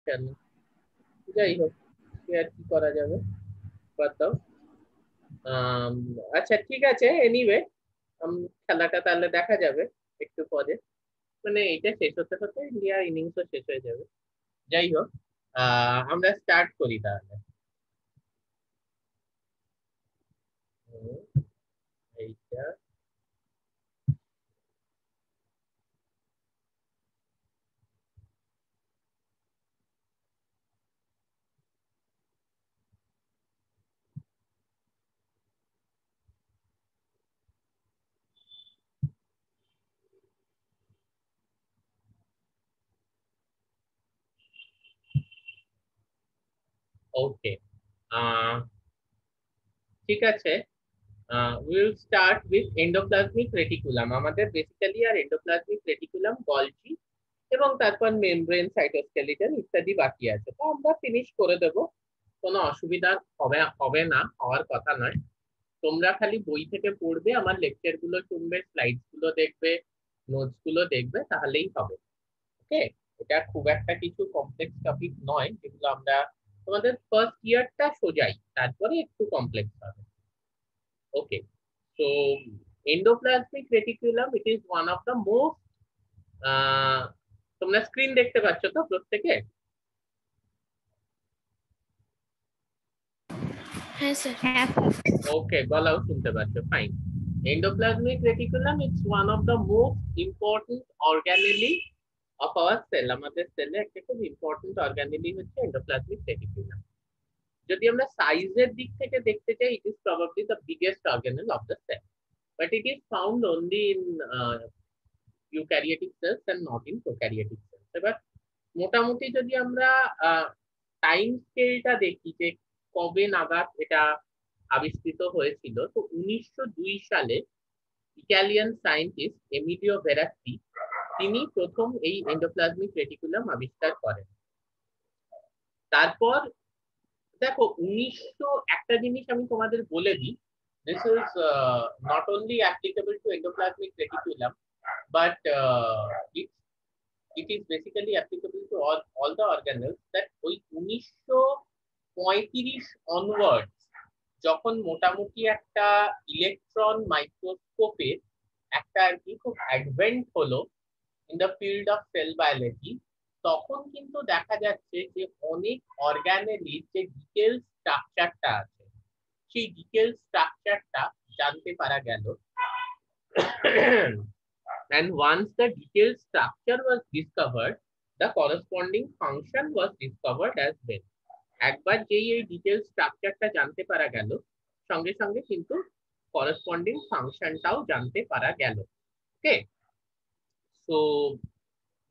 কেন? যাই হোক, আর কি করা যাবে, বাদ দাও। আচ্ছা ঠিক আছে, এনিওয়ে খেলাটা তাহলে দেখা যাবে একটু পরে। মানে এটা শেষ হতে হতে ইন্ডিয়া ইনিংসও শেষ হয়ে যাবে। যাই হোক, আমরা স্টার্ট করি তাহলে। হুম, এইটা ওকে। ঠিক আছে, will start with endoplasmic reticulum. আমাদের বেসিক্যালি আর এন্ডোপ্লাজমিক রেটিকুলাম, গলজি এবং তারপর মেমব্রেন, সাইটোস্কেলিটন ইত্যাদি বাকি আছে, তো আমরা ফিনিশ করে দেব। কোনো অসুবিধা হবে হবে না, হওয়ার কথা নয়। তোমরা খালি বই থেকে পড়বে, আমার লেকচার গুলো শুনবে, স্লাইডস গুলো দেখবে, নোটস গুলো দেখবে, তাহলেই হবে। ওকে, এটা খুব একটা কিছু কমপ্লেক্স টপিক নয়, যেগুলো আমরা তোমাদের ফার্স্ট ইয়ারটা সোজাই, তারপরে একটু কমপ্লেক্স হবে। ওকে, so endoplasmic reticulum, it is one of the most তোমরা স্ক্রিন দেখতে পাচ্ছ তো প্রত্যেকে? হ্যাঁ স্যার। হ্যাঁ ওকে, গলাও শুনতে পাচ্ছ, fine. Endoplasmic reticulum, it's one of the most important organelle of our cell. আমাদের সেলে একটা খুব ইম্পর্টেন্ট অর্গানেলি হচ্ছে এন্ডোপ্লাজমিক রেটিকুলাম। যদি আমরা সাইজের দিক থেকে দেখতে চাই, it is probably the biggest organelle of the cell, but it is found only in eukaryotic cells and not in prokaryotic cells. এবার মোটামুটি যদি আমরা টাইম স্কেলটা দেখি যে কবে নাগাদ এটা আবিষ্কৃত হয়েছিল, তো 1902 সালে ইটালিয়ান সায়েন্টিস্ট এমিলিও ভেরাত্তি, তিনি প্রথম এই এন্ডোপ্লাজমিক রেটিকুলাম আবিষ্কার করেন। তারপর দেখো, একটা জিনিস আমি তোমাদের বলে দিই, this is not only applicable to endoplasmic reticulum, but it is basically applicable to all the organelles, that ওই 1935 onwards যখন মোটামুটি একটা ইলেকট্রন মাইক্রোস্কোপের একটা আর কি খুব অ্যাডভেন্ট হলো in the field of sell biology, তখন কিন্তু দেখা যাচ্ছে যে অনেক অর্গানেলির যে ডিটেল স্ট্রাকচারটা আছে, সেই ডিটেল স্ট্রাকচারটা জানতে পারা গেল। And once the detailed structure was discovered, the corresponding function was discovered as well. একবার যেই এই ডিটেল স্ট্রাকচারটা জানতে পারা গেল, সঙ্গে সঙ্গে কিন্তু করসপন্ডিং ফাংশনটাও জানতে পারা গেল। ওকে, সো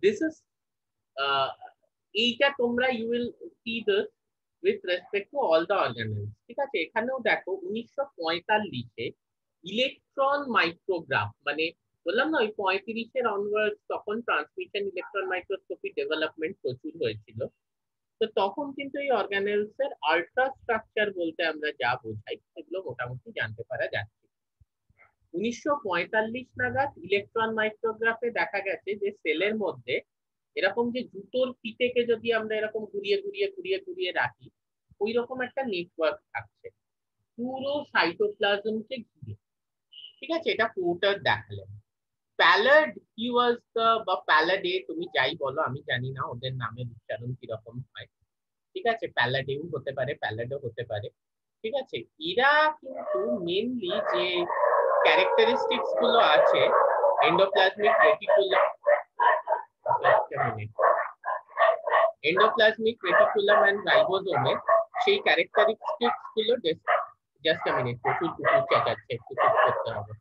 দিস ইজ এইটা তোমরা you will see this with respect to all the organelles. ঠিক আছে, এখানেও দেখো 1945-এ ইলেকট্রন মাইক্রোগ্রাফ, মানে বললাম না ওই 35-এর অনওয়ার্ডস তখন ট্রান্সমিশন ইলেকট্রন মাইক্রোস্কোপি ডেভেলপমেন্ট প্রচুর হয়েছিল। তো তখন কিন্তু এই অর্গানেলস এর আল্ট্রা স্ট্রাকচার বলতে আমরা যা বোঝাই সেগুলো মোটামুটি জানতে পারা যাচ্ছে। 1945 নাগাদ ইলেকট্রন মাইক্রোগ্রাফে দেখা গেছে যে সেলের মধ্যে এরকম যে জুতোর ফিতেকে যদি আমরা এরকম ঘুরিয়ে ঘুরিয়ে ঘুরিয়ে ঘুরিয়ে রাখি, ওই রকম একটা নেটওয়ার্ক থাকছে পুরো সাইটোপ্লাজমকে ঘিরে। ঠিক আছে, এটা পোর্টার দেখালেন। প্যালাড কি ওয়াজ দ্য, বা প্যালাডে তুমি যাই বলো, আমি জানি না ওদের নামের উচ্চারণ কিরকম হয়। ঠিক আছে, প্যালাডেও হতে পারে, প্যালাডও হতে পারে। ঠিক আছে, এরা কিন্তু মেনলি যে ক্যারেক্টারিস্টিক্স গুলো আছে endoplasmic reticulum, endoplasmic reticulum and রাইবোজোমে, সেই ক্যারেক্টারিস্টিক্স গুলো জাস্ট আ মিনিট, প্রচুর কুকুর চেঁচাচ্ছে, একটু চুপ করতে হবে।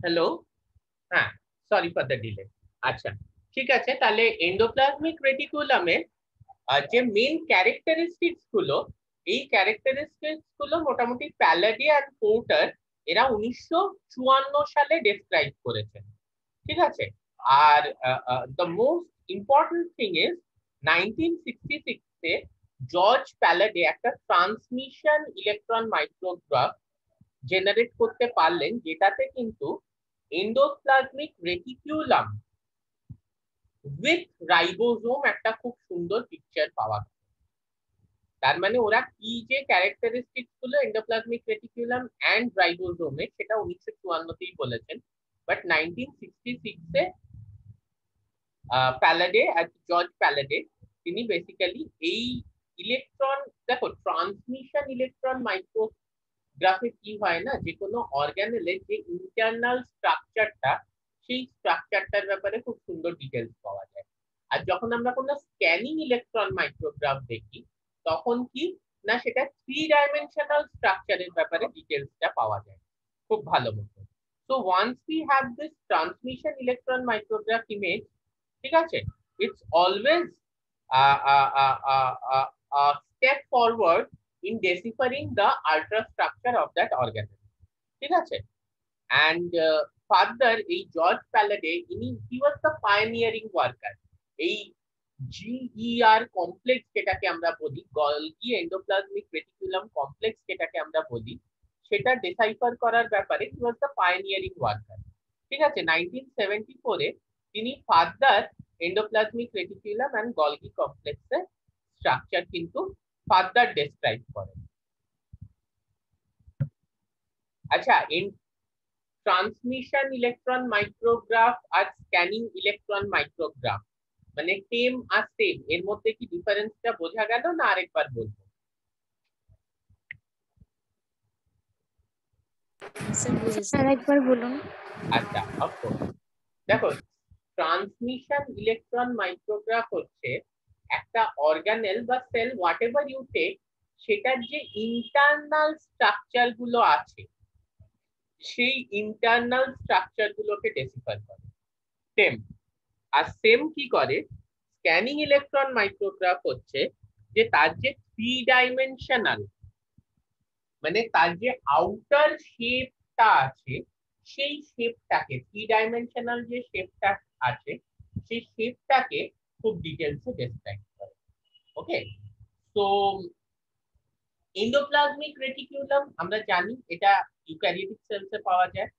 হ্যালো, হ্যাঁ, সরি ফর দ্য ডিলে। আচ্ছা, ঠিক আছে, তাহলে এন্ডোপ্লাজমিক রেটিকুলামের যে মেইন ক্যারেক্টারিস্টিক্স গুলো, এই ক্যারেক্টারিস্টিক্স গুলো মোটামুটি প্যালাডি আর পোর্টার এরা 1954 সালে ডেসক্রাইব করেছেন। ঠিক আছে, আর the most important thing is 1966 এ জর্জ প্যালাডে একটা ট্রান্সমিশন ইলেকট্রন মাইক্রোগ্রাফ জেনারেট করতে পারলেন, যেটাতে কিন্তু এন্ডোপ্লাজমিক রেটিকুলাম উইথ রাইবোজোম একটা খুব সুন্দর পিকচার পাওয়া গেল। তার মানে ওরা কি যে ক্যারেক্টারিস্টিক্স গুলো এন্ডোপ্লাজমিক রেটিকুলাম এন্ড রাইবোজোমে, সেটা 1954তেই বলেছেন, বাট 1966 এ প্যালাডে আর জর্জ প্যালাডে তিনি বেসিক্যালি এই ইলেকট্রন, দেখো ট্রান্সমিশন ইলেকট্রন মাইক্রোগ্রাফে কি হয় না, যে কোনো অর্গানেলের যে ইন্টারনাল স্ট্রাকচারটা, সেই স্ট্রাকচারটার ব্যাপারে খুব সুন্দর ডিটেলস পাওয়া যায়। আর যখন আমরা কোনো স্ক্যানিং ইলেকট্রন মাইক্রোগ্রাফ দেখি, তখন কি না, সেটা 3 ডাইমেনশনাল স্ট্রাকচারের ব্যাপারে ডিটেলসটা পাওয়া যায় খুব ভালো মতো। So once we have this transmission electron micrograph image, ঠিক আছে, it's always a step forward in deciphering the ultrastructure of that organism, ঠিক আছে। and further এই George Palade, he was the pioneering worker এই GER কমপ্লেক্স যেটাকে আমরা বলি, Golgi endoplasmic reticulum complex যেটাকে আমরা বলি, সেটা ডিসাইফার করার ব্যাপারে he was the pioneering worker। ঠিক আছে, 1974 এ তিনি further endoplasmic reticulum and Golgi কমপ্লেক্সের স্ট্রাকচার কিন্তু ফার্দার ডেসক্রাইব করেন। আচ্ছা, ট্রান্সমিশন ইলেকট্রন মাইক্রোগ্রাফ আর স্ক্যানিং ইলেকট্রন মাইক্রোগ্রাফ মানে সেম আর সেম, এর মধ্যে কি ডিফারেন্সটা বোঝা গেল না আরেকবার বলবো? স্যার একবার বলুন। আচ্ছা, অফকোর্স, দেখো, ট্রান্সমিশন ইলেকট্রন মাইক্রোগ্রাফ হচ্ছে একটা অর্গানেল বা cell, whatever you take, সেটার যে ইন্টারনাল স্ট্রাকচার গুলো আছে, সেই ইন্টারনাল স্ট্রাকচার গুলোকে ডেসিফার করে সেম। আর সেম কি করে স্ক্যানিং ইলেকট্রন মাইক্রোগ্রাফ হচ্ছে যে তার যে 3 ডাইমেনশনাল, মানে তার যে আউটার শেপটা আছে, সেই শেপটাকে, 3 ডাইমেনশনাল যে শেপটা আছে, সেই শেপটাকে খুব ডিটেলসে ডেসক্রাইব করে। ওকে, তো এন্ডোপ্লাজমিক রেটিকুলাম আমরা জানি এটা ইউক্যারিওটিক সেলসে পাওয়া যায়,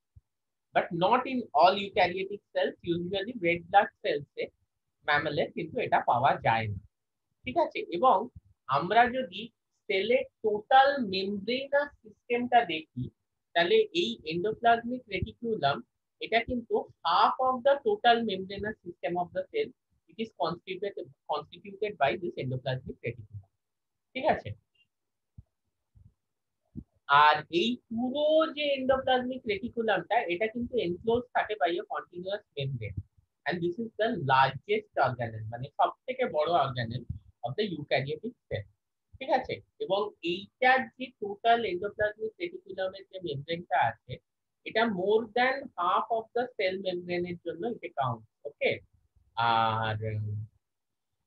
but not in all eukaryotic cells, usually red blood সেলসে, ম্যামেলে কিন্তু এটা পাওয়া যায় না। ঠিক আছে, এবং আমরা যদি সেলের টোটাল মেমব্রেনাস সিস্টেমটা দেখি, তাহলে এই এন্ডোপ্লাজমিক রেটিকুলাম এটা কিন্তু half of the total membranous system of the cell, it is constituted by this endoplasmic reticulum. ঠিক আছে, আর এই পুরো যে এন্ডোপ্লাজমিক রেটিকুলামটা, এটা কিন্তু এনক্লোজ থাকে by a continuous membrane, and this is the largest organelle, মানে সব থেকে বড় organelle of the eukaryotic cell. ঠিক আছে, এবং এইটার যে টোটাল এন্ডোপ্লাজমিক রেটিকুলামের যে মেমব্রেনটা আছে, এটা more than half of the cell মেমব্রেনের জন্য এটা কাউন্ট। ওকে, আর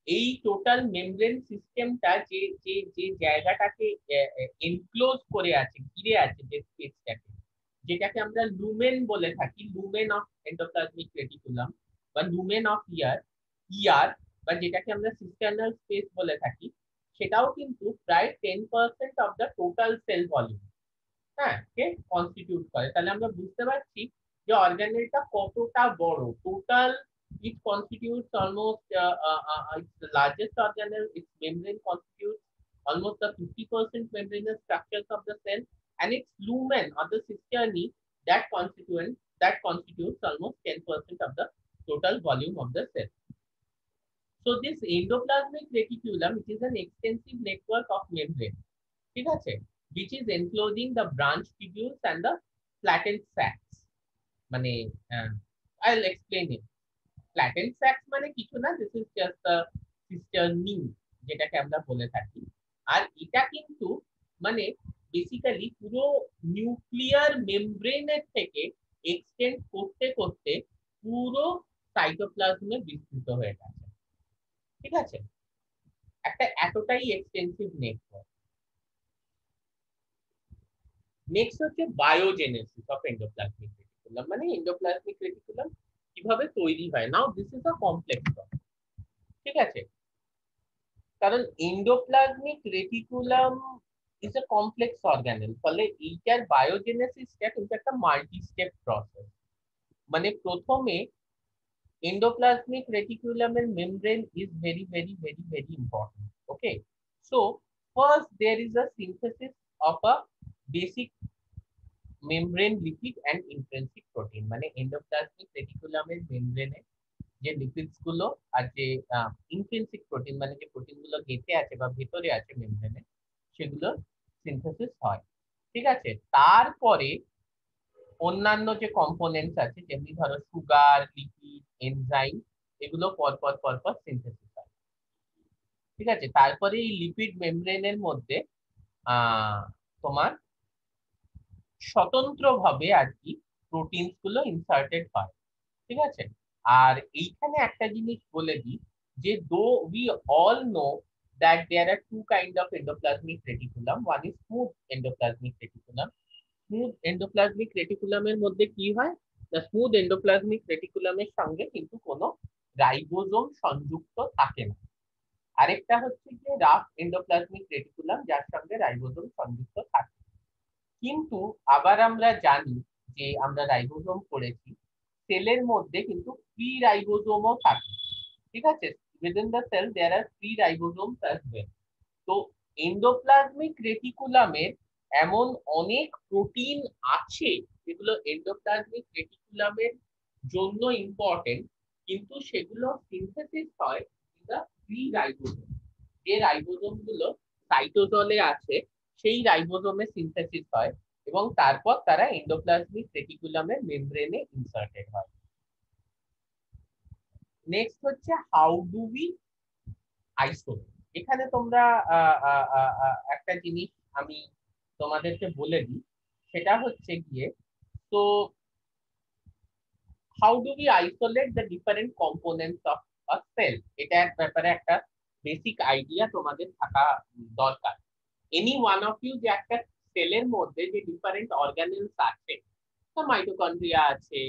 এই টোটাল মেমব্রেন সিস্টেমটা যে যে যে জায়গাটাকে এনক্লোজ করে আছে, ঘিরে আছে, যে স্পেসটাকে, যেটাকে আমরা লুমেন বলে থাকি, লুমেন অফ এন্ডোপ্লাজমিক রেটিকুলাম বা লুমেন অফ ইয়ার, বা যেটাকে আমরা সিস্টার্নাল স্পেস বলে থাকি, সেটাও কিন্তু প্রায় 10% of the total sell volume, হ্যাঁ, কে কনস্টিটিউট করে। তাহলে আমরা বুঝতে পারছি যে অর্গানেলটা কতটা বড়। Total it constitutes almost it's the largest organelle. Its membrane constitutes almost the 50% membranous structures of the cell, and its lumen or the cisternae that constitutes almost 10% of the total volume of the cell. So this endoplasmic reticulum, it is an extensive network of membrane, ঠিক আছে, which is enclosing the branch tubules and the flattened sacs, মানে I'll explain it. Flattened sacs মানে কিছু না, this is just the cisternae যেটাকে আমরা বলে থাকি। আর এটা কিন্তু মানে বেসিক্যালি পুরো নিউক্লিয়ার মেমব্রেনের থেকে এক্সটেন্ড করতে করতে পুরো সাইটোপ্লাজমে বিস্তৃত হয়ে গেছে। ঠিক আছে, একটা এতটাই এক্সটেন্সিভ নেটওয়ার্ক। নেক্সট হচ্ছে বায়োজেনেসিস অফ এন্ডোপ্লাজমিক রেটিকুলাম, মানে এন্ডোপ্লাজমিক রেটিকুলাম কিভাবে তৈরি হয়। Now this is a complex topic. ঠিক আছে, কারণ endoplasmic reticulum is a complex organelle, ফলে এইটার বায়োজেনেসিসটা কিন্তু একটা মাল্টি স্টেপ প্রসেস। মানে প্রথমে endoplasmic reticulum and membrane is very important. Okay, so first there is a synthesis of a basic membrane lipid and intrinsic protein, মানে endoplasmic reticulum এর membrane যে lipids গুলো আর যে ইন্ট্রিনসিক প্রোটিন মানে যে protein গুলো গেঁথে আছে বা ভেতরে আছে মেমব্রেনে, সেগুলো সিনথেসিস হয়। ঠিক আছে, তারপরে অন্যান্য যে কম্পোনেন্টস আছে যেমনি ধরো সুগার, লিপিড, এনজাইম, এগুলো পরপর সিনথেসিস হয়। ঠিক আছে, তারপরে এই লিপিড মেমব্রেনের মধ্যে তোমার স্বতন্ত্রভাবে আর কি প্রোটিনস গুলো ইনসার্টেড হয়। ঠিক আছে, আর এইখানে একটা জিনিস বলে দিই যে though we all know that there are two kind of endoplasmic reticulum. One is smooth endoplasmic reticulum. Smooth endoplasmic রেটিকুলামের মধ্যে কি হয় না, স্মুথ এন্ডোপ্লাজমিক রেটিকুলামের সঙ্গে কিন্তু কোনো রাইবোজোম সংযুক্ত থাকে না। আরেকটা হচ্ছে যে রাফ এন্ডোপ্লাজমিক রেটিকুলাম, যার সঙ্গে রাইবোজোম সংযুক্ত থাকে। কিন্তু আবার আমরা জানি যে আমরা রাইবোজোম পড়েছি, সেলের মধ্যে কিন্তু ফ্রি রাইবোজোমও থাকে। ঠিক আছে, within the cell there are free ribosomes as well. তো এন্ডোপ্লাজমিক রেটিকুলামের এমন অনেক প্রোটিন আছে যেগুলো এন্ডোপ্লাজমিক রেটিকুলামের জন্য ইম্পর্টেন্ট, কিন্তু সেগুলো সিনথেসিস হয় দ্য ফ্রি রাইবোজোম। যে রাইবোজোম গুলো সাইটোজলে আছে সেই রাইবোজোমে সিনথেসিস হয় এবং তারপর তারা এন্ডোপ্লাজমিক রেটিকুলামের মেমব্রেনে ইনসার্টেড হয়। নেক্সট হচ্ছে হাউ ডু উই আইসোলেট। এখানে তোমরা একটা জিনিস আমি তোমাদেরকে বলে দিই, সেটা হচ্ছে গিয়ে তো how do we isolate the different components of a cell, এটার ব্যাপারে একটা বেসিক আইডিয়া তোমাদের থাকা দরকার। এনি ওয়ান অফ ইউ যে একটা সেলের মধ্যে যে ডিফারেন্ট অর্গানেলস আছে, মাইটোকন্ড্রিয়া আছে,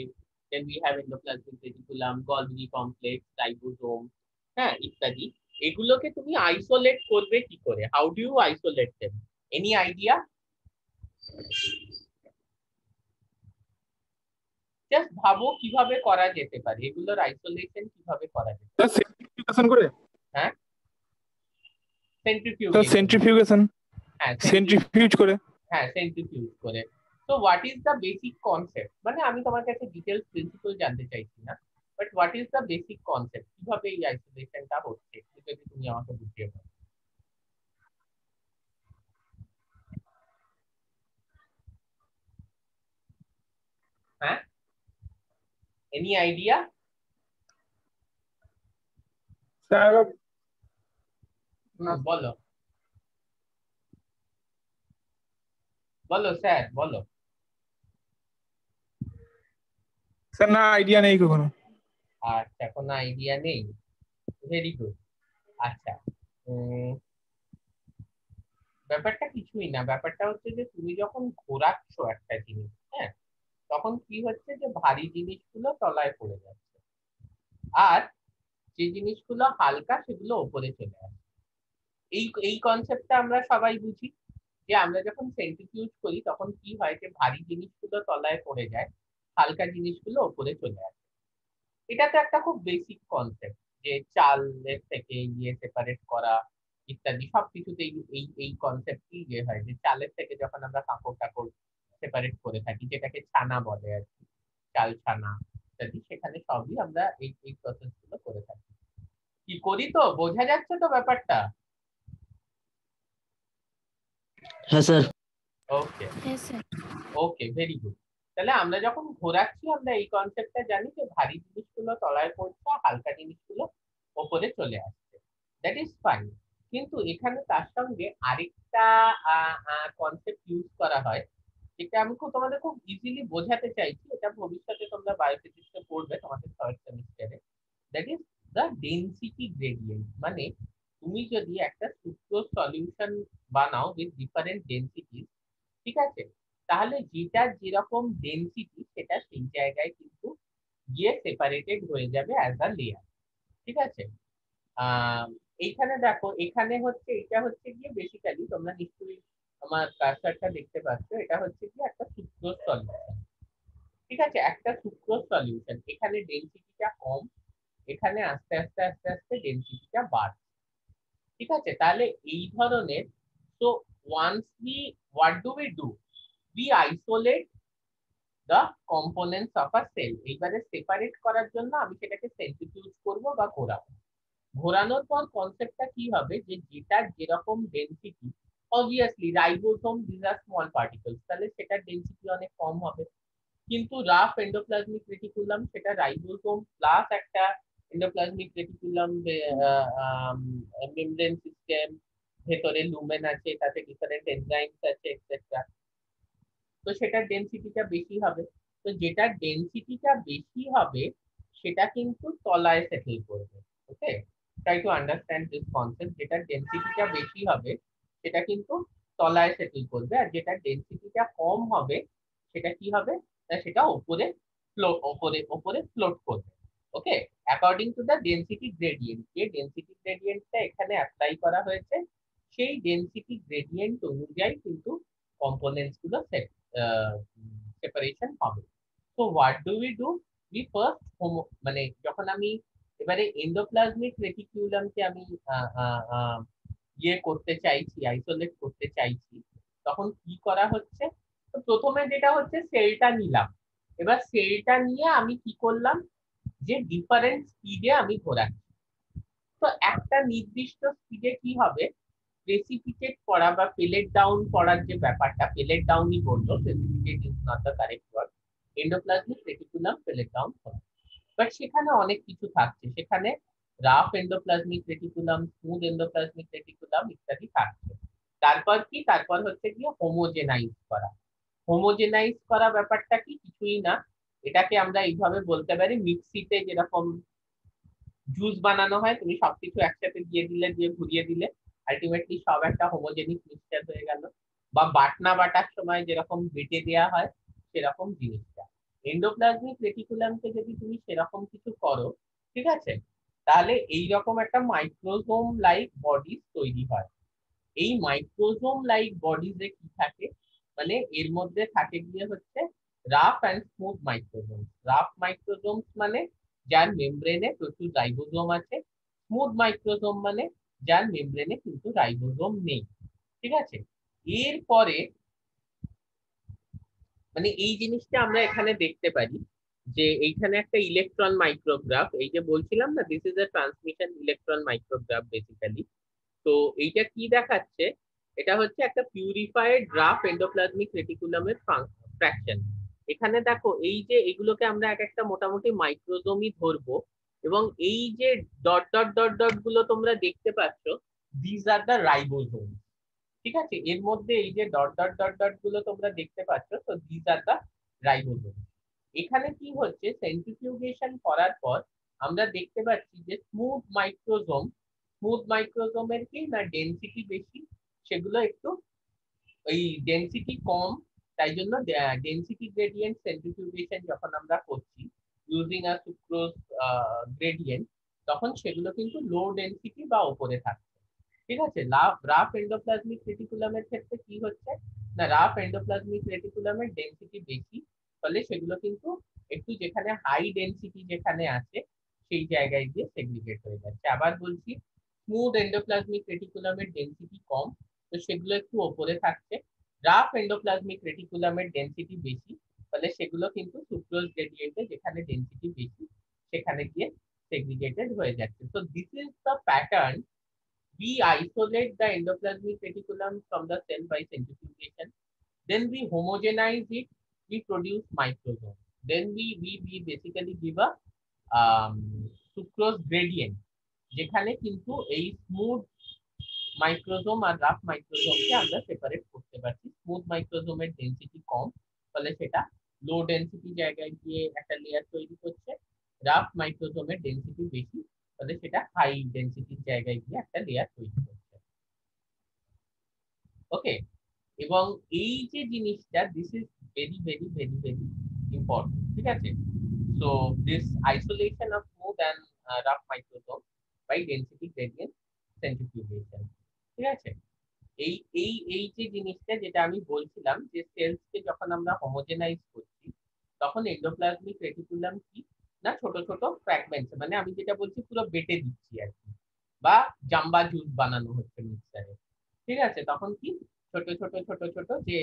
then we have endoplasmic reticulum, Golgi complex, ribosome, হ্যাঁ ইত্যাদি, এগুলোকে তুমি আইসোলেট করবে কি করে? How do you isolate them? Any idea? Just ভাবো কিভাবে করা যেতে পারে, এগুলোর আইসোলেশন কিভাবে করা যেতে পারে? সেন্ট্রিফিউগেশন করে। হ্যাঁ, সেন্ট্রিফিউগেশন। সেন্ট্রিফিউগেশন, হ্যাঁ সেন্ট্রিফিউজ করে। হ্যাঁ, সেন্ট্রিফিউজ করে। তো what is the basic concept? মানে আমি তোমার কাছে ডিটেইলস প্রিন্সিপাল জানতে চাইছি না, but what is the basic concept, কিভাবে এই আইসোলেশনটা হচ্ছে যদি তুমি আমাকে বুঝিয়ে বলো। হ্যাঁ, এনি আইডিয়া? স্যার বলো বলো স্যার বলো। স্যার না, আইডিয়া নেই কখনো। আচ্ছা, কোনো আইডিয়া নেই, ভেরি গুড। আচ্ছা, ব্যাপারটা কিছুই না, ব্যাপারটা হচ্ছে যে তুমি যখন ঘোরাচ্ছ একটা জিনিস, হ্যাঁ, তখন কি হচ্ছে যে ভারী জিনিসগুলো তলায় পড়ে যাচ্ছে আর যে জিনিসগুলো হালকা সেগুলো উপরে চলে আসছে। এই এই কনসেপ্টটা আমরা সবাই বুঝি যে আমরা যখন সেন্ট্রিফিউজ করি তখন কি হয় যে ভারী জিনিসগুলো তলায় পড়ে যায়, হালকা জিনিসগুলো উপরে চলে আসে। এটা তো একটা খুব বেসিক কনসেপ্ট যে চালের থেকে ইয়ে সেপারেট করা ইত্যাদি সবকিছুতেই এই এই কনসেপ্টই ইয়ে হয় যে চালের থেকে যখন আমরা কাপড় টাপড় সেপারেট করে থাকি, যেটাকে ছানা বলে আর কি, চাল ছানা ইত্যাদি, সেখানে সবই আমরা এই এই প্রসেস গুলো করে থাকি। কি করি তো বোঝা যাচ্ছে তো ব্যাপারটা? হ্যাঁ স্যার। ওকে হ্যাঁ স্যার। ওকে, ভেরি গুড। তাহলে আমরা যখন ঘোরাচ্ছি আমরা এই কনসেপ্টটা জানি যে ভারী জিনিসগুলো তলায় পড়ছে, হালকা জিনিসগুলো ওপরে চলে আসছে, দ্যাট ইজ ফাইন। কিন্তু এখানে তার সঙ্গে আরেকটা কনসেপ্ট ইউজ করা হয়, এটা আমি তোমাদের খুব ইজিলি বোঝাতে চাইছি, এটা ভবিষ্যতে তোমরা বায়োফিজিক্সে পড়বে তোমাদের থার্ড সেমিস্টারে। That is the density gradient. মানে তুমি যদি একটা সুক্রোজ সলিউশন বানাও উইথ ডিফারেন্ট ডেনসিটি, ঠিক আছে, তাহলে যেটা যেরকম ডেনসিটি সেটা সেই জায়গায় কিন্তু গিয়ে সেপারেটেড হয়ে যাবে অ্যাজ আ লেয়ার। ঠিক আছে, এইখানে দেখো, এখানে হচ্ছে এটা হচ্ছে গিয়ে বেসিক্যালি তোমরা নিশ্চয়ই আমার কার্সারটা দেখতে পাচ্ছ, এটা হচ্ছে গিয়ে একটা সুক্রোজ সলিউশন। ঠিক আছে, একটা সুক্রোজ সলিউশন, এখানে ডেনসিটিটা কম, এখানে আস্তে আস্তে আস্তে আস্তে ডেনসিটিটা বাড়ছে। ঠিক আছে, তাহলে এই ধরনের, so once we what do we do, we isolate the components of a cell. এইবারে সেপারেট করার জন্য আমি সেটাকে সেন্ট্রিফিউজ করব বা ঘোরাবো। ঘোরানোর পর কনসেপ্টটা কি হবে, যে যেটার যেরকম density, obviously ribosome this are small particles, তাহলে সেটার ডেনসিটি অনেক কম হবে। কিন্তু রাফ এন্ডোপ্লাজমিক রেটিকুলাম সেটা রাইবোসোম প্লাস একটা এন্ডোপ্লাজমিক রেটিকুলাম, মেমব্রেন সিস্টেম, ভেতরে লুমেন আছে, তাতে ডিফারেন্ট এনজাইমস আছে এটসেট্রা, তো সেটার ডেনসিটিটা বেশি হবে। তো যেটার ডেনসিটিটা বেশি হবে সেটা কিন্তু তলায় সেটেল করবে। Okay, try to understand this concept. যেটার ডেনসিটিটা বেশি হবে সেটা কিন্তু তলায় সেটেল করবে, আর যেটার ডেনসিটিটা কম হবে সেটা কি হবে, সেটা উপরে উপরে ফ্লোট করবে। Okay, according to the density gradient, যে ডেনসিটি গ্রেডিয়েন্টটা এখানে অ্যাপ্লাই করা হয়েছে সেই ডেনসিটি গ্রেডিয়েন্ট অনুযায়ী কিন্তু কম্পোনেন্টস গুলো সেপারেশন হবে। So what do we do, we first মানে যখন আমি এবারে এন্ডোপ্লাজমিক রেটিকুলামকে আমি ইয়ে করতে চাইছি, আইসোলেট করতে চাইছি, তখন কি করা হচ্ছে, তো প্রথমে যেটা হচ্ছে সেলটা নিলাম। এবার সেলটা নিয়ে আমি কি করলাম, যে ডিফারেন্ট স্পিডে আমি ঘোরাচ্ছি। তো একটা নির্দিষ্ট স্পিডে কি হবে, প্রেসিপিটেট করা বা পেলেট ডাউন করার যে ব্যাপারটা, পেলেট ডাউনই বললো, precipitate is not the correct word, endoplasmic reticulum pellet down করা। বাট সেখানে অনেক কিছু থাকছে, সেখানে rough endoplasmic reticulum, smooth endoplasmic reticulum ইত্যাদি থাকছে। তারপর কি, তারপর হচ্ছে গিয়ে হোমোজেনাইজ করা। হোমোজেনাইজ করা ব্যাপারটা কি, কিছুই না, এটাকে আমরা এইভাবে বলতে পারি, মিক্সিতে যেরকম জুস বানানো হয়, তুমি সবকিছু একসাথে দিয়ে দিলে, দিয়ে ঘুরিয়ে দিলে, আলটিমেটলি সব একটা হোমোজেনিক মিক্সচার হয়ে গেল। বা বাটনা বাটার সময় যেরকম বেটে দেওয়া হয় সেরকম জিনিসটা। এন্ডোপ্লাজমিক রেটিকুলামকে যদি তুমি সেরকম কিছু করো, ঠিক আছে, তাহলে এইরকম একটা মাইক্রোজোম লাইক বডি তৈরি হয়। এই মাইক্রোজোম লাইক বডিজে কি থাকে, মানে এর মধ্যে থাকে গিয়ে হচ্ছে রাফ অ্যান্ড স্মুথ মাইক্রোজোম। রাফ মাইক্রোজোমস মানে যার মেমব্রেনে প্রচুর রাইবোজোম আছে, স্মুথ মাইক্রোজোম মানে যার মেমব্রেনে কিন্তু রাইবোজোম নেই। ঠিক আছে, এরপরে মানে এই জিনিসটা আমরা এখানে দেখতে পারি, যে এইখানে একটা ইলেকট্রন মাইক্রোগ্রাফ, এই যে বলছিলাম না, this is a transmission electron micrograph basically. তো এইটা কি দেখাচ্ছে, এটা হচ্ছে একটা পিউরিফাইড রাফ এন্ডোপ্লাজমিক রেটিকুলামের ফ্র্যাকশন। এখানে দেখো, এই যে এগুলোকে আমরা এক একটা মোটামুটি মাইক্রোজোমই ধরবো, এবং এই যে ডট ডট ডট ডট গুলো তোমরা দেখতে পাচ্ছ, দিজ আর দ্য রাইবোজোম। ঠিক আছে, এর মধ্যে এই যে ডট ডট ডট ডট গুলো তোমরা দেখতে পাচ্ছ, তো দিজ আর দ্য রাইবোজোম। এখানে কি হচ্ছে, সেন্ট্রিফিউগেশন করার পর আমরা দেখতে পাচ্ছি যে স্মুথ মাইক্রোজোমের কি না ডেনসিটি বেশি, সেগুলো একটু ওই ডেনসিটি কম, তাই জন্য ডেনসিটি গ্রেডিয়েন্ট সেন্ট্রিফিউগেশন যখন আমরা করছি ইউজিং আ সুক্রোজ গ্রেডিয়েন্ট, তখন সেগুলো কিন্তু লো ডেনসিটি বা উপরে থাকছে। ঠিক আছে, রাফ এন্ডোপ্লাজমিক রেটিকুলামের ক্ষেত্রে কি হচ্ছে না, রাফ এন্ডোপ্লাজমিক রেটিকুলামের ডেনসিটি বেশি, ফলে সেগুলো কিন্তু একটু যেখানে হাই ডেনসিটি যেখানে আছে সেই জায়গায় গিয়ে সেগ্রিগেট হয়ে যাচ্ছে। আবার বলছি, স্মুথ এন্ডোপ্লাজমিক রেটিকুলামের ডেনসিটি কম, তো সেগুলো একটু ওপরে থাকছে। রাফ এন্ডোপ্লাজমিক রেটিকুলামের ডেনসিটি বেশি, ফলে সেগুলো কিন্তু সুক্রোজ গ্রেডিয়েন্টে যেখানে ডেনসিটি বেশি সেখানে গিয়ে সেগ্রিগেটেড হয়ে যাচ্ছে। তো this is the pattern. We isolate the endoplasmic reticulum from the cell by centrifugation. Then we homogenize it. We produce microsomes. Then we basically give a sucrose gradient. যেখানে কিন্তু এই স্মুথ মাইক্রোজোম আর rough মাইক্রোজোমকে আমরা separate করতে পারছি। Smooth মাইক্রোজোমের density কম, ফলে সেটা লো density জায়গায় গিয়ে একটা লেয়ার তৈরি করছে। রাফ মাইক্রোজোমের ডেন্সিটি বেশি, ফলে সেটা হাই ডেন্সিটির জায়গায় গিয়ে একটা লেয়ার তৈরি করছে। ওকে, এবং এই যে জিনিসটা, this is very very very very important, ঠিক আছে? So this isolation of smooth and rough microsome by density gradient centrifugation, ঠিক আছে? এই এই এই যে জিনিসটা যেটা আমি বলছিলাম, যে সেলসকে যখন আমরা হোমোজেনাইজ করছি তখন এন্ডোপ্লাজমিক রেটিকুলাম কি না ছোট ছোট ফ্র্যাগমেন্টস, মানে আমি যেটা বলছি পুরো বেটে দিচ্ছি আর কি, বা জাম্বা জুস বানানো হচ্ছে মিক্সারে, ঠিক আছে? তখন কি ছোট ছোট ছোট ছোট যে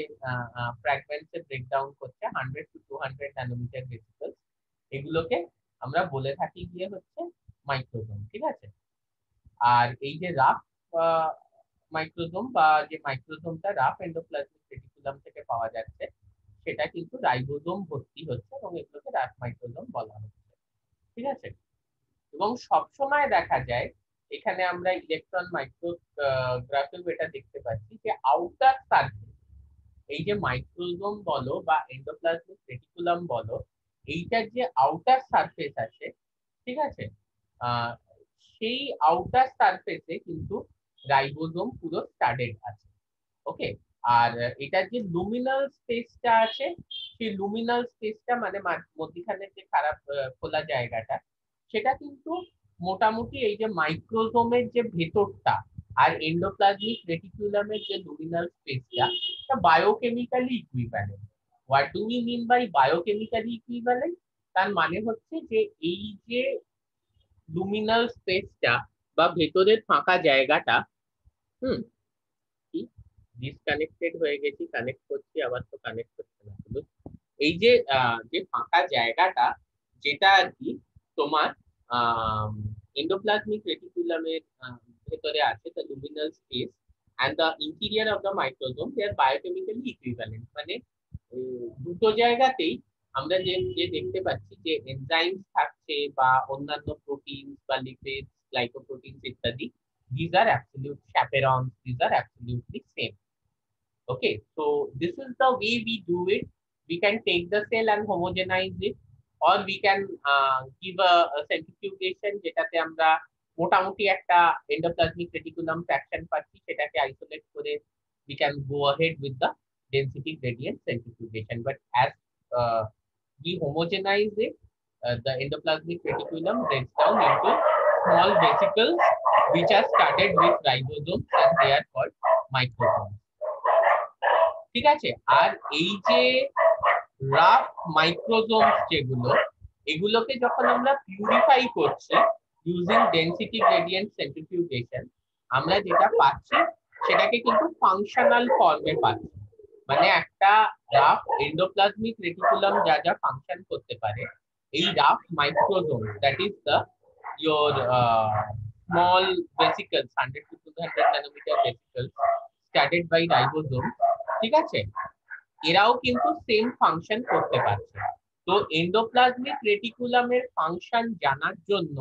ফ্র্যাগমেন্টস এ ব্রেকডাউন করছে 100 to 200 ন্যানোমিটার ভেসিকলস, এগুলোকে আমরা বলে থাকি গিয়ে হচ্ছে মাইক্রোজোম, ঠিক আছে? আর এই যে রাফ মাইক্রোজোম বা যে মাইক্রোজোমটা রাফ এন্ডোপ্লাজমিক রেটিকুলাম থেকে পাওয়া যাচ্ছে, সেটা কিন্তু রাইবোজোম ভর্তি হচ্ছে এবং এগুলোকে রাফ মাইক্রোজোম বলা হচ্ছে, ঠিক আছে? এবং সবসময় দেখা যায় এখানে আমরা ইলেকট্রন মাইক্রোগ্রাফেও এটা দেখতে পাচ্ছি যে আউটার সারফেস, এই যে মাইক্রোজোম বলো বা এন্ডোপ্লাজমিক রেটিকুলাম বলো, এইটার যে আউটার সারফেস আছে, ঠিক আছে, সেই আউটার সারফেসে কিন্তু রাইবোজোম পুরো স্টাডেড আছে। ওকে, আর এটার যে লুমিনাল স্পেসটা আছে, সেই লুমিনাল স্পেসটা মানে মধ্যখানে যে খারাপ খোলা জায়গাটা, সেটা কিন্তু মোটামুটি এই যে মাইক্রোজোমের যে ভেতরটা আর এন্ডোপ্লাজমিক রেটিকুলামের যে লুমিনাল স্পেসটা, এটা biochemically equivalent. What do we mean by biochemically equivalent? তার মানে হচ্ছে যে এই যে লুমিনাল স্পেসটা বা ভেতরের ফাঁকা জায়গাটা, হুম, কি ডিসকানেক্টেড হয়ে গেছি, কানেক্ট করছি আবার তো কানেক্ট হচ্ছে না, এই যে যে ফাঁকা জায়গাটা, যেটা আর কি তোমার এন্ডোপ্লাজমিক রেটিকুলামের ভেতরে আছে, the luminal space and the interior of the microsome, they are biochemically equivalent, মানে দুটো জায়গাতেই আমরা যে যে দেখতে পাচ্ছি যে এনজাইমস থাকছে বা অন্যান্য প্রোটিনস বা লিপিডস, গ্লাইকোপ্রোটিনস ইত্যাদি, these are absolute chaperones, these are absolutely same. Okay, so this is the way we do it. We can take the cell and homogenize it, or we can give a centrifugation, যেটাতে আমরা মোটামুটি একটা endoplasmic reticulum fraction পাচ্ছি, সেটাকে isolate করে we can go ahead with the density gradient centrifugation. But as we homogenize it, the endoplasmic reticulum breaks down into small vesicles which are started with ribosomes and they are called microsomes. ঠিক আছে? আর এই যে rough মাইক্রোজোমস যেগুলো, এগুলোকে যখন আমরা purify করছি using density gradient centrifugation, আমরা যেটা পাচ্ছি সেটাকে কিন্তু ফাংশনাল ফর্মে পাচ্ছি। মানে একটা রাফ এন্ডোপ্লাজমিক রেটিকুলাম যা যা ফাংশন করতে পারে, এই rough microsome, that is the your small vesicles, 100 to 200 nanometer vesicles started by ribosome, ঠিক আছে, এরাও কিন্তু সেম ফাংশন করতে পারছে। তো এন্ডোপ্লাজমিক রেটিকুলামের ফাংশন জানার জন্য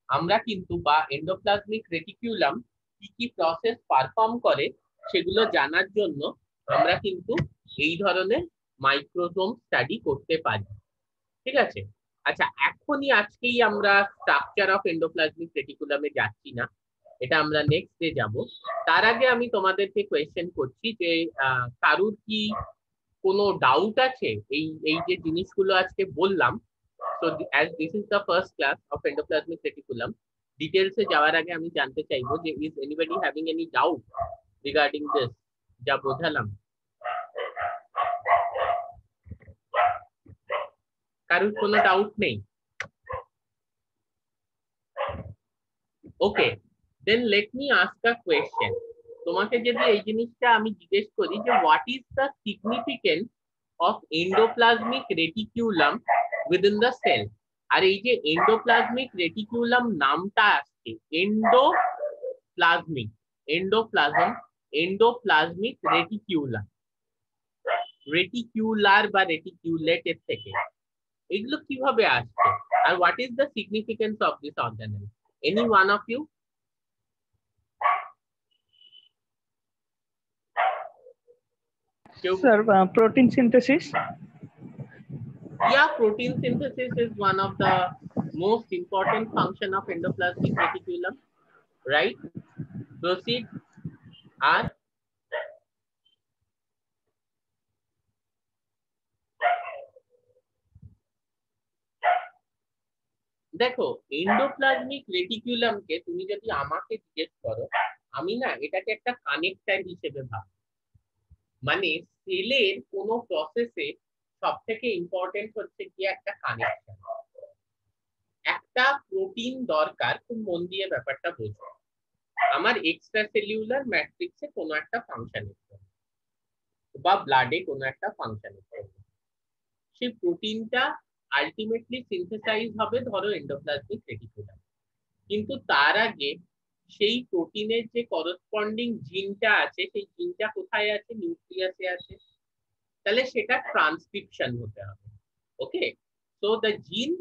আমরা কিন্তু, বা এন্ডোপ্লাজমিক রেটিকুলাম কি কি প্রসেস পারফর্ম করে সেগুলো জানার জন্য আমরা কিন্তু এই ধরনের মাইক্রোজোম স্টাডি করতে পারি, ঠিক আছে? আচ্ছা, এখনই আজকেই আমরা স্ট্রাকচার অফ এন্ডোপ্লাজমিক রেটিকুলামে যাচ্ছি না, এটা আমরা নেক্সট ডে যাব। তার আগে আমি তোমাদেরকে কোয়েশ্চেন করছি যে কারুর কি কোনো ডাউট আছে এই এই যে জিনিসগুলো আজকে বললাম? So as this is the first class of endoplasmic reticulum, ডিটেলসে যাওয়ার আগে আমি জানতে চাইবো যে is anybody having any doubt regarding this, যা বোঝালাম? কারুর কোনো ডাউট নেই? Okay, then let me ask a question. তোমাকে যদি এই জিনিসটা আমি জিজ্ঞেস করি যে what is the significance of endoplasmic reticulum within the cell, আর এই যে এন্ডোপ্লাজমিক রেটিকুলাম নামটা আসছে, এন্ডোপ্লাজমিক, এন্ডোপ্লাজমিক রেটিকুলাম, রেটিকুলার বা রেটিকুলেট এর থেকে, এগুলো কিভাবে আসছে? আর what is the significance of this organelle? Any one of you? Sir, protein synthesis. Yeah, protein synthesis is one of the most important function of endoplasmic reticulum, right? Proceed. আর দেখো endoplasmic রেটিকুলামকে তুমি যদি আমাকে জিজ্ঞেস করো, আমি না এটাকে একটা কানেক্টর হিসেবে ভাবি। মানে সেলের কোনো প্রসেসে সব থেকে ইম্পর্টেন্ট হচ্ছে কি একটা কানেকশন। একটা প্রোটিন দরকার, খুব মন দিয়ে ব্যাপারটা বোঝো। আমার এক্সট্রা সেলুলার ম্যাট্রিক্সে কোনো একটা ফাংশনের জন্য বা ব্লাডে কোনো একটা ফাংশনের জন্য সেই প্রোটিনটা আলটিমেটলি সিনথেসাইজ হবে ধরো এন্ডোপ্লাজমিক রেটিকুলাম। কিন্তু তার আগে সেই প্রোটিনের যে করসপন্ডিং জিনটা আছে সেই জিনটা কোথায় আছে? নিউক্লিয়াসে আছে। তাহলে সেটা ট্রান্সক্রিপশন হতে হবে। ওকে, সো দ্য জিন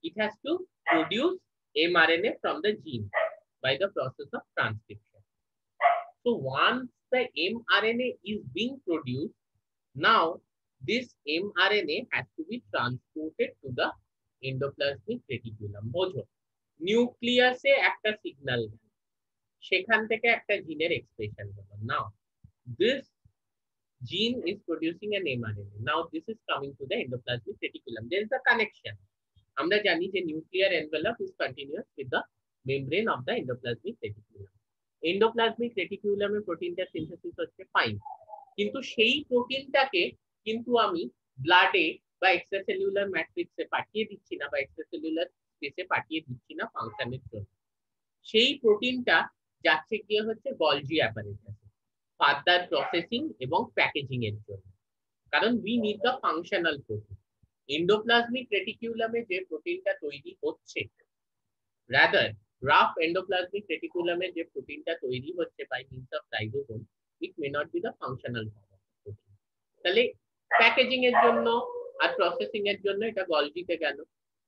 it has to produce mRNA from the gene by the process of transcription. So once the mRNA is being produced, now this mRNA has to be transported to the endoplasmic reticulum. বোঝো, নিউক্লিয়াসে একটা signal, সেখান থেকে একটা জিনের expression হলো। Now this gene is producing an mRNA. Now this is coming to the endoplasmic reticulum. There is a connection. আমরা জানি যে nuclear envelope is continuous with the membrane of the endoplasmic reticulum. Endoplasmic রেটিকুলামে প্রোটিনটা synthesis হচ্ছে fine, কিন্তু সেই প্রোটিনটাকে কিন্তু আমি ব্লাডে বা এক্সট্রাসেলুলার ম্যাট্রিক্সে পাঠিয়ে দিচ্ছি না, বা এক্সট্রাসেলুলার স্পেসে পাঠিয়ে দিচ্ছি না ফাংশনের জন্য। সেই প্রোটিনটা যাচ্ছে গিয়ে হচ্ছে গলজি অ্যাপারেটাসে ফার্দার প্রসেসিং এবং প্যাকেজিং এর জন্য, কারণ we need the functional protein. Endoplasmic রেটিকুলামে যে প্রোটিনটা তৈরি হচ্ছে, রাদার রাফ এন্ডোপ্লাজমিক রেটিকুলামে যে প্রোটিনটা তৈরি হচ্ছে by means of ribosome, it may not be the functional form of protein. তাহলে প্যাকেজিং এর জন্য আর প্রসেসিং এর জন্য এটা গলজিতে গেল,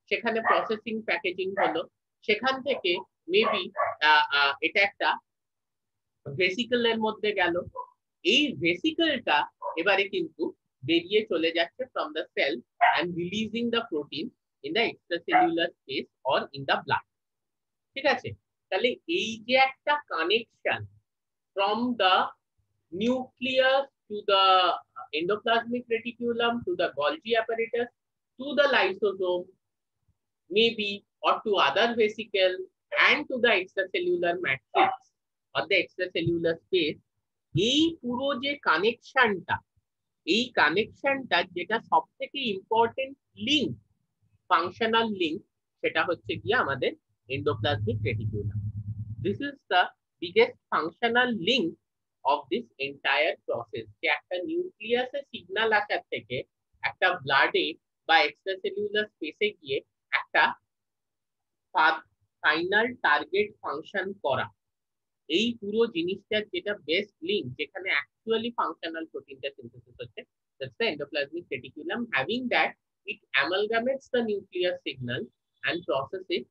সেখানে প্রসেসিং প্যাকেজিং হলো, সেখান থেকে মেবি এটা একটা ভেসিকলের মধ্যে গেল। এই ভেসিকলটা এবারে কিন্তু বেরিয়ে চলে যাচ্ছে from the cell and releasing the protein in the extracellular space or in the blood. ঠিক আছে, তাহলে এই যে একটা connection from the nucleus to the endoplasmic reticulum to the Golgi apparatus to the lysosome maybe or to other vesicle and to the extracellular matrix or the extracellular space, এই পুরো যে কানেকশনটা, এই কানেকশনটা যেটা সব থেকে ইম্পর্টেন্ট লিঙ্ক, ফাংশনাল লিঙ্ক, সেটা হচ্ছে গিয়ে আমাদের endoplasmic reticulum. This is the biggest functional link of this entire process. যে একটা নিউক্লিয়াসে সিগন্যাল আসার থেকে একটা ব্লাডে বা এক্সট্রাসেলুলার স্পেসে গিয়ে একটা ফাইনাল টার্গেট ফাংশন করা, এই পুরো জিনিসটার যেটা বেস্ট লিঙ্ক, যেখানে অ্যাকচুয়ালি ফাংশনাল প্রোটিনটা সিনথেসিস হচ্ছে, that's the endoplasmic reticulum. Having that, it amalgamates the nuclear signal and process it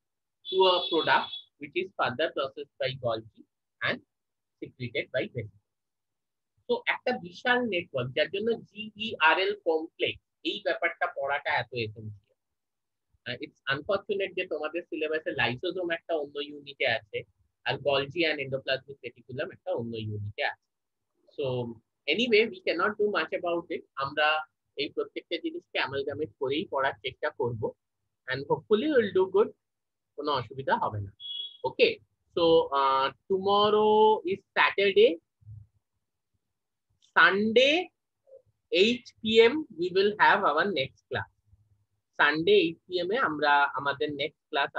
to a product which is further processed by Golgi and secreted by vesicle. So একটা বিশাল network, যার জন্য GERL complex এই ব্যাপারটা পড়াটা এত essential. It's unfortunate যে তোমাদের সিলেবাসে লাইসোজোম একটা অন্য ইউনিটে আছে আর গলজি এন্ড এন্ডোপ্লাজমিক রেটিকুলাম একটা অন্য ইউনিটে আছে। So anyway we can't do much about it. আমরা এই প্রত্যেকটা জিনিসকে অ্যামালগামেট করেই পড়ার চেষ্টা করব and hopefully will do good, কোনো অসুবিধা হবে না। Okay, so tomorrow is Saturday, Sunday 8 PM we will have our next class. Sunday 8 PM এ আমরা আমাদের নেক্সট ক্লাস